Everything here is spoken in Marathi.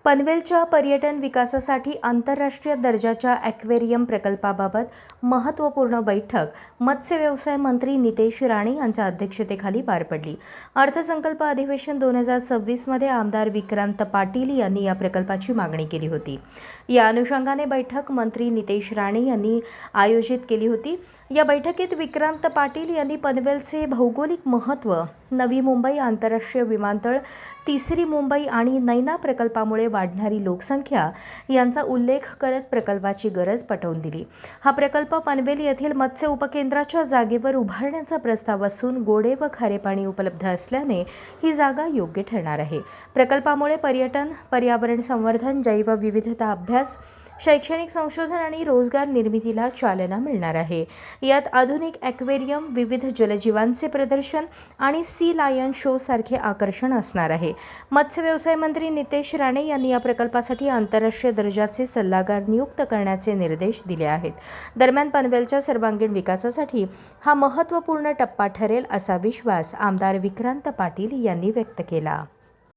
पनवेलच्या पर्यटन विकासासाठी आंतरराष्ट्रीय दर्जाच्या ॲक्वेरियम प्रकल्पाबाबत महत्त्वपूर्ण बैठक मत्स्य व्यवसाय मंत्री नितेश राणे यांच्या अध्यक्षतेखाली पार पडली। अर्थसंकल्प अधिवेशन 2026 मध्ये आमदार विक्रांत पाटील यांनी या प्रकल्पाची मागणी केली होती। या अनुषंगाने बैठक मंत्री नितेश राणे यांनी आयोजित केली होती। या बैठकीत विक्रांत पाटील यांनी पनवेलचे भौगोलिक महत्त्व, नवी मुंबई आंतरराष्ट्रीय विमानतळ, तिसरी मुंबई आणि नैना प्रकल्पामुळे वाढणारी लोकसंख्या यांचा उल्लेख करत प्रकल्पाची गरज पटवून दिली। हा प्रकल्प पनवेल येथील मत्स्य उपकेंद्राच्या जागेवर उभारण्याचा प्रस्ताव असून गोडे व खारे पाणी उपलब्ध असल्याने ही जागा योग्य ठरणार आहे। प्रकल्पामुळे पर्यटन, पर्यावरण संवर्धन, जैवविविधता अभ्यास, शैक्षणिक संशोधन आणि रोजगार निर्मितीला चालना मिळणार आहे। यात आधुनिक ॲक्वेरियम, विविध जलजीवांचे प्रदर्शन आणि सी लायन शो सारखे आकर्षण असणार आहे। मत्स्य व्यवसाय मंत्री नितेश राणे यांनी या प्रकल्पासाठी आंतरराष्ट्रीय दर्जाचे सल्लागार नियुक्त करण्याचे निर्देश दिले आहेत। दरम्यान पनवेलच्या सर्वांगीण विकासासाठी हा महत्त्वपूर्ण टप्पा ठरेल असा विश्वास आमदार विक्रांत पाटील यांनी व्यक्त केला।